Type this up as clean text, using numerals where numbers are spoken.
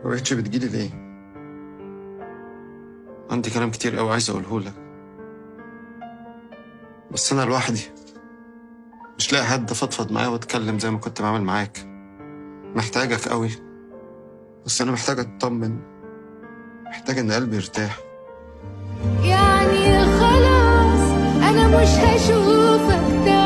ما بقتش بتجيلي ليه؟ عندي كلام كتير قوي عايز اقوله لك، بس انا لوحدي مش لاقي حد افضفض معاه واتكلم زي ما كنت بعمل معاك. محتاجك قوي، بس انا محتاج اطمن، محتاج ان قلبي يرتاح. يعني خلاص انا مش هشوفك تاني.